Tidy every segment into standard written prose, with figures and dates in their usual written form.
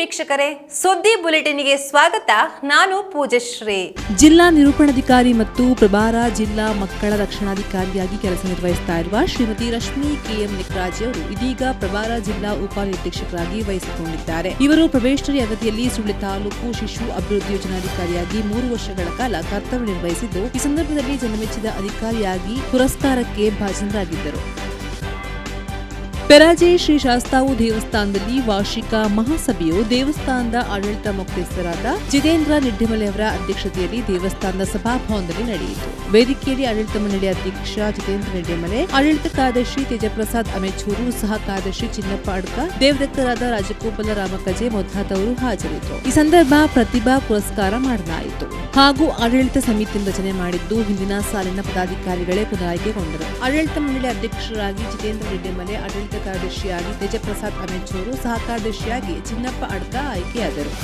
ವೀಕ್ಷಕರೇ, ಸುದ್ದಿ ಬುಲೆಟಿನ್ಗೆ ಸ್ವಾಗತ. ನಾನು ಪೂಜಶ್ರೀ. ಜಿಲ್ಲಾ ನಿರೂಪಣಾಧಿಕಾರಿ ಮತ್ತು ಪ್ರಭಾರ ಜಿಲ್ಲಾ ಮಕ್ಕಳ ರಕ್ಷಣಾಧಿಕಾರಿಯಾಗಿ ಕೆಲಸ ನಿರ್ವಹಿಸುತ್ತಾ ಇರುವ ಶ್ರೀಮತಿ ರಶ್ಮಿ ಕೆಎಂ ನಿಕ್ರಾಜ್ ಅವರು ಇದೀಗ ಪ್ರಭಾರ ಜಿಲ್ಲಾ ಉಪನಿರ್ದೇಶಕರಾಗಿ ವಹಿಸಿಕೊಂಡಿದ್ದಾರೆ. ಇವರು ಪ್ರೊಬೇಷನರಿ ಅವಧಿಯಲ್ಲಿ ಸುಳ್ಯ ತಾಲೂಕು ಶಿಶು ಅಭಿವೃದ್ಧಿ ಯೋಜನಾಧಿಕಾರಿಯಾಗಿ 3 ವರ್ಷಗಳ ಕಾಲ ಕರ್ತವ್ಯ ನಿರ್ವಹಿಸಿದ್ದು, ಈ ಸಂದರ್ಭದಲ್ಲಿ ಜನಮೆಚ್ಚಿದ ಅಧಿಕಾರಿಯಾಗಿ ಪುರಸ್ಕಾರಕ್ಕೆ ಭಾಜನರಾಗಿದ್ದರು. ಪೆರಾಜೆ ಶ್ರೀ ಶಾಸ್ತಾವು ದೇವಸ್ಥಾನದಲ್ಲಿ ವಾರ್ಷಿಕ ಮಹಾಸಭೆಯು ದೇವಸ್ಥಾನದ ಆಡಳಿತ ಮುಖ್ಯಸ್ಥರಾದ ಜಿತೇಂದ್ರ ನಿಡ್ಡಿಮಲೆ ಅವರ ಅಧ್ಯಕ್ಷತೆಯಲ್ಲಿ ದೇವಸ್ಥಾನದ ಸಭಾಭವನದಲ್ಲಿ ನಡೆಯಿತು. ವೇದಿಕೆಯಲ್ಲಿ ಆಡಳಿತ ಮಂಡಳಿ ಅಧ್ಯಕ್ಷ ಜಿತೇಂದ್ರ ನಿಡ್ಡಿಮಲೆ, ಆಡಳಿತ ಕಾರ್ಯದರ್ಶಿ ತೇಜಪ್ರಸಾದ್ ಅಮೆಚೂರು, ಸಹ ಕಾರ್ಯದರ್ಶಿ ಚಿನ್ನಪ್ಪ ಅಡ್ಕ, ದೇವದತ್ತರಾದ ರಾಜಗೋಪಾಲ ರಾಮಕಜೆ ಮೊದಲಾದವರು ಹಾಜರಿದ್ದರು. ಈ ಸಂದರ್ಭ ಪ್ರತಿಭಾ ಪುರಸ್ಕಾರ ಮಾಡಲಾಯಿತು ಹಾಗೂ ಆಡಳಿತ ಸಮಿತಿ ರಚನೆ ಮಾಡಿದ್ದು ಹಿಂದಿನ ಸಾಲಿನ ಪದಾಧಿಕಾರಿಗಳೇ ಪುನರಾಯ್ಕೆಗೊಂಡರು. ಆಡಳಿತ ಮಂಡಳಿ ಅಧ್ಯಕ್ಷರಾಗಿ ಜಿತೇಂದ್ರ ನಿಡ್ಡಿಮಲೆ, ಆಡಳಿತ ಕಾರ್ಯದರ್ಶಿಯಾಗಿ ತೇಜಪ್ರಸಾದ್ ಅಮೆಚೂರು, ಸಹ ಕಾರ್ಯದರ್ಶಿಯಾಗಿ ಚಿನ್ನಪ್ಪ ಅಡ್ಕ ಆಯ್ಕೆಯಾದರು.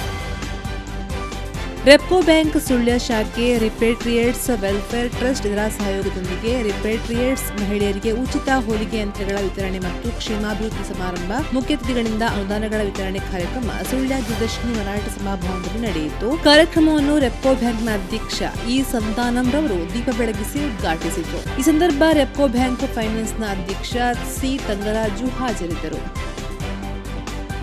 ರೆಪ್ಕೋ ಬ್ಯಾಂಕ್ ಸುಳ್ಯ ಶಾಖೆ ರಿಪೇಟ್ರಿಯೇಟ್ಸ್ ವೆಲ್ಫೇರ್ ಟ್ರಸ್ಟ್ ಇದರ ಸಹಯೋಗದೊಂದಿಗೆ ರಿಪೇಟ್ರಿಯೇಟ್ಸ್ ಮಹಿಳೆಯರಿಗೆ ಉಚಿತ ಹೋಲಿಗೆ ಯಂತ್ರಗಳ ವಿತರಣೆ ಮತ್ತು ಕ್ಷೇಮಾಭಿವೃದ್ಧಿ ಸಮಾರಂಭ, ಮುಖ್ಯ ಅತಿಥಿಗಳಿಂದ ಅನುದಾನಗಳ ವಿತರಣೆ ಕಾರ್ಯಕ್ರಮ ಸುಳ್ಯ ದುರದರ್ಶಿನಿ ಮರಾಠ ಸಭಾಭವನದಲ್ಲಿ ನಡೆಯಿತು. ಕಾರ್ಯಕ್ರಮವನ್ನು ರೆಪ್ಕೋ ಬ್ಯಾಂಕ್ನ ಅಧ್ಯಕ್ಷ ಇ ಸಂತಾನಂ ರವರು ದೀಪ ಬೆಳಗಿಸಿ ಉದ್ಘಾಟಿಸಿದರು. ಈ ಸಂದರ್ಭ ರೆಪ್ಕೋ ಬ್ಯಾಂಕ್ ಫೈನಾನ್ಸ್ನ ಅಧ್ಯಕ್ಷ ಸಿ ತಂಗರಾಜು ಹಾಜರಿದ್ದರು.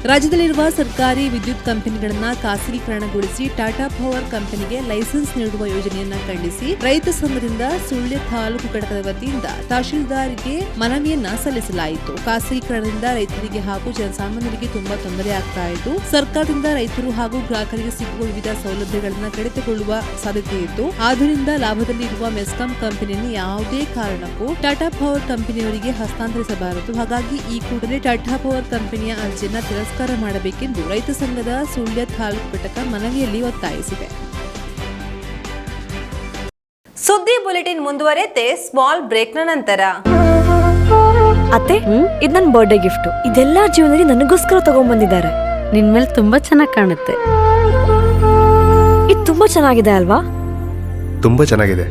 ರಾಜ್ಯದಲ್ಲಿರುವ ಸರ್ಕಾರಿ ವಿದ್ಯುತ್ ಕಂಪನಿಗಳನ್ನು ಖಾಸಗೀಕರಣಗೊಳಿಸಿ ಟಾಟಾ ಪವರ್ ಕಂಪನಿಗೆ ಲೈಸೆನ್ಸ್ ನೀಡುವ ಯೋಜನೆಯನ್ನ ಖಂಡಿಸಿ ರೈತ ಸಂಘದಿಂದ ಸುಳ್ಯ ತಾಲೂಕು ಘಟಕದ ವತಿಯಿಂದ ತಹಶೀಲ್ದಾರ್ಗೆ ಮನವಿಯನ್ನ ಸಲ್ಲಿಸಲಾಯಿತು. ಖಾಸಗೀಕರಣದಿಂದ ರೈತರಿಗೆ ಹಾಗೂ ಜನಸಾಮಾನ್ಯರಿಗೆ ತುಂಬಾ ತೊಂದರೆ ಆಗ್ತಾ ಇದ್ದು, ಸರ್ಕಾರದಿಂದ ರೈತರು ಹಾಗೂ ಗ್ರಾಹಕರಿಗೆ ಸಿಗುವ ವಿವಿಧ ಸೌಲಭ್ಯಗಳನ್ನು ಕಡಿತಗೊಳ್ಳುವ ಸಾಧ್ಯತೆ ಇದ್ದು, ಆದ್ದರಿಂದ ಲಾಭದಲ್ಲಿರುವ ಮೆಸ್ಕಾಂ ಕಂಪನಿಯನ್ನು ಯಾವುದೇ ಕಾರಣಕ್ಕೂ ಟಾಟಾ ಪವರ್ ಕಂಪನಿಯವರಿಗೆ ಹಸ್ತಾಂತರಿಸಬಾರದು. ಹಾಗಾಗಿ ಈ ಕೂಡಲೇ ಟಾಟಾ ಪವರ್ ಕಂಪನಿಯ ಅರ್ಜಿಯನ್ನು ತಿರಸ್ಕಾರ ಮಾಡಬೇಕೆಂದು ರೈತ ಸಂಘದ ಸುಳ್ಯ ತಾಲೂಕು ಘಟಕ ಮನವಿಯಲ್ಲಿ ಒತ್ತಾಯಿಸಿದೆ. ಸುದ್ದಿ ಬುಲೆಟಿನ್ ಮುಂದುವರೆಯುತ್ತೆ ಸ್ಮಾಲ್ ಬ್ರೇಕ್ನ ನಂತರ. ಅತ್ತೆ, ಇದು ನನ್ನ ಬರ್ಡೇ ಗಿಫ್ಟ್. ಇದೆಲ್ಲ ಜೀವನದಲ್ಲಿ ನನಗೋಸ್ಕರ ತಗೊಂಡ್ಬಂದಿದ್ದಾರೆ. ನಿನ್ ಮೇಲೆ ತುಂಬಾ ಚೆನ್ನಾಗಿ ಕಾಣುತ್ತೆ. ಇದು ತುಂಬಾ ಚೆನ್ನಾಗಿದೆ ಅಲ್ವಾ? ತುಂಬಾ ಚೆನ್ನಾಗಿದೆ.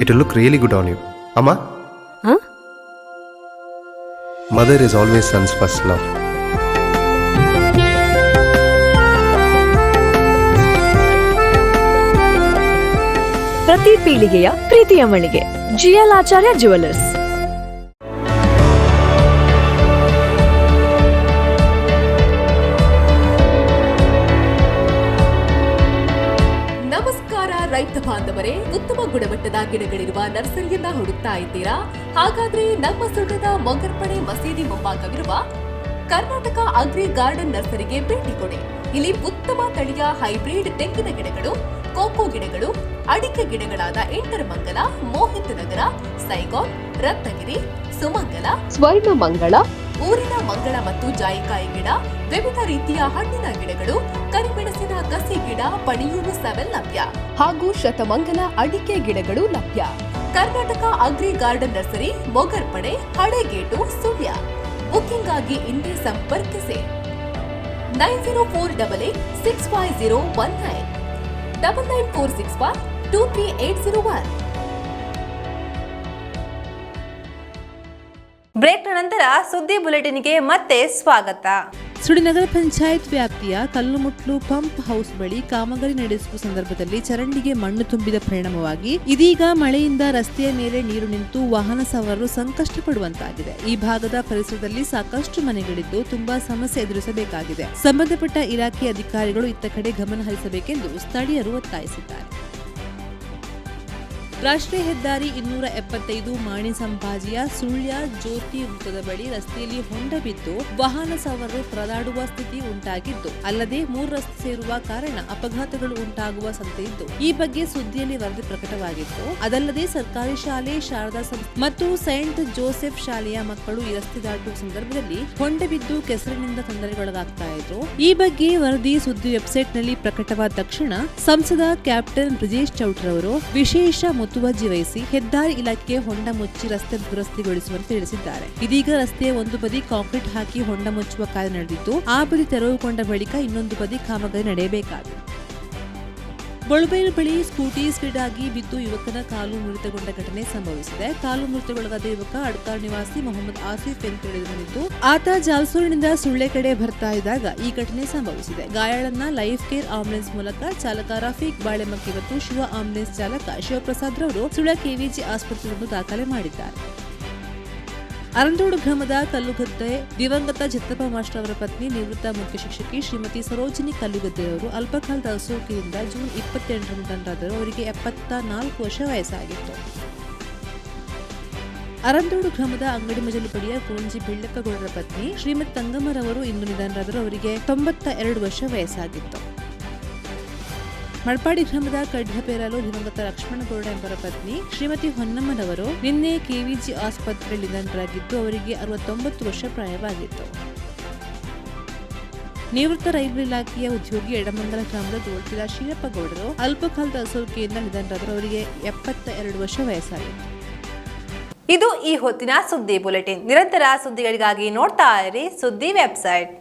It will look really good on you. Amma? Huh? Mother is always son's first love. ಪ್ರತಿ ಪೀಳಿಗೆಯ ಪ್ರೀತಿಯ ಮಳಿಗೆ ಜಿಎಲ್ ಆಚಾರ್ಯ ಜುವೆಲ್ಲರ್ಸ್. ರೈತ ಬಾಂಧವರೇ, ಉತ್ತಮ ಗುಣಮಟ್ಟದ ಗಿಡಗಳಿರುವ ನರ್ಸರಿಯನ್ನ ಹುಡುಕ್ತಾ ಇದ್ದೀರಾ? ಹಾಗಾದ್ರೆ ನಮ್ಮ ಸುಳ್ಯದ ಮೊಗರ್ಪಡೆ ಮಸೀದಿ ಮುಂಭಾಗವಿರುವ ಕರ್ನಾಟಕ ಅಗ್ರಿ ಗಾರ್ಡನ್ ನರ್ಸರಿಗೆ ಭೇಟಿ ಕೊಡಿ. ಇಲ್ಲಿ ಉತ್ತಮ ತಳಿಯ ಹೈಬ್ರಿಡ್ ತೆಂಗಿನ ಗಿಡಗಳು, ಕೋಕೋ ಗಿಡಗಳು, ಅಡಿಕೆ ಗಿಡಗಳಾದ ಎಂಟರಮಂಗಲ, ಮೋಹಿತ್ ನಗರ, ಸೈಗಾನ್, ರತ್ನಗಿರಿ, ಸುಮಂಗಲ, ಸ್ವರ್ಣ ಮಂಗಳ, ಊರಿನ ಮಂಗಳ ಮತ್ತು ಜಾಯಿಕಾಯಿ ಗಿಡ, ವಿವಿಧ ರೀತಿಯ ಹಣ್ಣಿನ ಗಿಡಗಳು, ಕರಿಮೆಣಸಿನ ಕಸಿ ಗಿಡ, ಪಣಿಯೂರು 7 ಲಭ್ಯ ಹಾಗೂ ಶತಮಂಗಲ ಅಡಿಕೆ ಗಿಡಗಳು ಲಭ್ಯ. Karnataka agri garden nursery, Mogarpade, Halegate, Sullia. Booking ಆಗಿ ಇಂದೇ ಸಂಪರ್ಕಿಸಿ 9048865019 9946123801. ಬ್ರೇಕ್ನ ನಂತರ ಸುದ್ದಿ ಬುಲೆಟಿನ್ಗೆ ಮತ್ತೆ ಸ್ವಾಗತ. ಸುಳ್ಯ ನಗರ ಪಂಚಾಯತ್ ವ್ಯಾಪ್ತಿಯ ಕಲ್ಲುಮುಟ್ಲು ಪಂಪ್ ಹೌಸ್ ಬಳಿ ಕಾಮಗಾರಿ ನಡೆಸುವ ಸಂದರ್ಭದಲ್ಲಿ ಚರಂಡಿಗೆ ಮಣ್ಣು ತುಂಬಿದ ಪರಿಣಾಮವಾಗಿ ಇದೀಗ ಮಳೆಯಿಂದ ರಸ್ತೆಯ ಮೇಲೆ ನೀರು ನಿಂತು ವಾಹನ ಸವಾರರು ಸಂಕಷ್ಟ ಪಡುವಂತಾಗಿದೆ. ಈ ಭಾಗದ ಪರಿಸರದಲ್ಲಿ ಸಾಕಷ್ಟು ಮನೆಗಳಿದ್ದು ತುಂಬಾ ಸಮಸ್ಯೆ ಎದುರಿಸಬೇಕಾಗಿದೆ. ಸಂಬಂಧಪಟ್ಟ ಇಲಾಖೆ ಅಧಿಕಾರಿಗಳು ಇತ್ತ ಕಡೆ ಗಮನ ಹರಿಸಬೇಕೆಂದು ಸ್ಥಳೀಯರು ಒತ್ತಾಯಿಸಿದ್ದಾರೆ. ರಾಷ್ಟ್ರೀಯ ಹೆದ್ದಾರಿ 275 ಮಾಣಿ ಸಂಪಾಜಿಯ ಸುಳ್ಯ ಜ್ಯೋತಿ ವೃತ್ತದ ಬಳಿ ರಸ್ತೆಯಲ್ಲಿ ಹೊಂಡ ಬಿದ್ದು ವಾಹನ ಸವಾರರು ಪರದಾಡುವ ಸ್ಥಿತಿ ಉಂಟಾಗಿದ್ದು, ಅಲ್ಲದೆ 3 ರಸ್ತೆ ಸೇರುವ ಕಾರಣ ಅಪಘಾತಗಳು ಉಂಟಾಗುವ ಸಂತೆ ಇದ್ದು, ಈ ಬಗ್ಗೆ ಸುದ್ದಿಯಲ್ಲಿ ವರದಿ ಪ್ರಕಟವಾಗಿತ್ತು. ಅದಲ್ಲದೆ ಸರ್ಕಾರಿ ಶಾಲೆ, ಶಾರದಾ ಸಂಸ್ಥೆ ಮತ್ತು ಸೈಂಟ್ ಜೋಸೆಫ್ ಶಾಲೆಯ ಮಕ್ಕಳು ಈ ರಸ್ತೆ ದಾಟುವ ಸಂದರ್ಭದಲ್ಲಿ ಹೊಂಡ ಬಿದ್ದು ಕೆಸರಿನಿಂದ ತೊಂದರೆಗೊಳಗಾಗ್ತಾ ಇದ್ರು. ಈ ಬಗ್ಗೆ ವರದಿ ಸುದ್ದಿ ವೆಬ್ಸೈಟ್ನಲ್ಲಿ ಪ್ರಕಟವಾದ ತಕ್ಷಣ ಸಂಸದ ಕ್ಯಾಪ್ಟನ್ ಬ್ರಿಜೇಶ್ ಚೌಟ್ರ ಅವರು ವಿಶೇಷ ಮುತುವರ್ಜಿ ವಹಿಸಿ ಹೆದ್ದಾರಿ ಇಲಾಖೆಗೆ ಹೊಂಡ ಮುಚ್ಚಿ ರಸ್ತೆ ದುರಸ್ತಿಗೊಳಿಸುವಂತೆ ತಿಳಿಸಿದ್ದಾರೆ. ಇದೀಗ ರಸ್ತೆಯ ಒಂದು ಬದಿ ಕಾಂಕ್ರೀಟ್ ಹಾಕಿ ಹೊಂಡ ಮುಚ್ಚುವ ಕಾರ್ಯ ನಡೆದಿದ್ದು, ಆ ಬದಿ ತೆರವುಗೊಂಡ ಬಳಿಕ ಇನ್ನೊಂದು ಬದಿ ಕಾಮಗಾರಿ ನಡೆಯಬೇಕಾಗಿದೆ. ಬಳುಬೈಲು ಬಳಿ ಸ್ಕೂಟಿ ಸ್ಪೀಡ್ ಆಗಿ ಬಿದ್ದು ಯುವಕನ ಕಾಲು ಮುರಿತಗೊಂಡ ಘಟನೆ ಸಂಭವಿಸಿದೆ. ಕಾಲು ಮುರಿತಗೊಳಗಾದ ಯುವಕ ಅಡ್ಕಾರ್ ನಿವಾಸಿ ಮೊಹಮ್ಮದ್ ಆಸಿಫ್ ಎಂದು ತಿಳಿದು ಬಂದಿದ್ದು, ಆತ ಜಾಲ್ಸೂರಿನಿಂದ ಸುಳ್ಳೆ ಕಡೆ ಬರ್ತಾ ಇದ್ದಾಗ ಈ ಘಟನೆ ಸಂಭವಿಸಿದೆ. ಗಾಯಾಳನ್ನ ಲೈಫ್ ಕೇರ್ ಆಂಬುಲೆನ್ಸ್ ಮೂಲಕ ಚಾಲಕ ರಫೀಕ್ ಬಾಳೆಮಕ್ಕಿ ಮತ್ತು ಶಿವ ಆಂಬುಲೆನ್ಸ್ ಚಾಲಕ ಶಿವಪ್ರಸಾದ್ ರವರು ಸುಳ್ಯ ಕೆವಿಜಿ ಆಸ್ಪತ್ರೆಯನ್ನು ದಾಖಲೆ ಮಾಡಿದ್ದಾರೆ. ಅರಂದೋಡು ಗ್ರಾಮದ ಕಲ್ಲುಗದ್ದೆ ದಿವಂಗತ ಜತ್ತಪ್ಪ ಮಾಸ್ಟರ್ ಅವರ ಪತ್ನಿ ನಿವೃತ್ತ ಮುಖ್ಯ ಶಿಕ್ಷಕಿ ಶ್ರೀಮತಿ ಸರೋಜಿನಿ ಕಲ್ಲುಗದ್ದೆಯವರು ಅಲ್ಪಕಾಲದ ಅಸೌಖ್ಯದಿಂದ ಜೂನ್ 28 ನಿಧನರಾದರು. ಅವರಿಗೆ 74 ವರ್ಷ ವಯಸ್ಸಾಗಿತ್ತು. ಅರಂದೋಡು ಗ್ರಾಮದ ಅಂಗಡಿ ಮಜಲು ಬಳಿಯ ಕೋಂಜಿ ಬೆಳ್ಳಪ್ಪಗೌಡರ ಪತ್ನಿ ಶ್ರೀಮತಿ ತಂಗಮ್ಮರವರು ಇಂದು ನಿಧನರಾದರು. ಅವರಿಗೆ 92 ವರ್ಷ ವಯಸ್ಸಾಗಿತ್ತು. ಮಳ್ಪಾಡಿ ಗ್ರಾಮದ ಕಡ್ಡಪೇರಲು ದಿವಂಗತ ಲಕ್ಷ್ಮಣಗೌಡ ಎಂಬರ ಪತ್ನಿ ಶ್ರೀಮತಿ ಹೊನ್ನಮ್ಮನವರು ನಿನ್ನೆ ಕೆವಿಜಿ ಆಸ್ಪತ್ರೆಯಲ್ಲಿ ನಿಧನರಾಗಿದ್ದು, ಅವರಿಗೆ 69 ವರ್ಷ ಪ್ರಾಯವಾಗಿತ್ತು. ನಿವೃತ್ತ ರೈಲ್ವೆ ಇಲಾಖೆಯ ಉದ್ಯೋಗಿ ಎಡಮಂಗಲ ಗ್ರಾಮದ ದೋಳ್ತಿದ ಶೀರಪ್ಪಗೌಡರು ಅಲ್ಪಕಾಲದ ಅಸೌಖ್ಯದಿಂದ ನಿಧನರಾದರು. ಅವರಿಗೆ 72 ವರ್ಷ ವಯಸ್ಸಾಗಿತ್ತು. ಇದು ಈ ಹೊತ್ತಿನ ಸುದ್ದಿ ಬುಲೆಟಿನ್. ನಿರಂತರ ಸುದ್ದಿಗಳಿಗಾಗಿ ನೋಡ್ತಾ ಇರಿ ಸುದ್ದಿ ವೆಬ್ಸೈಟ್.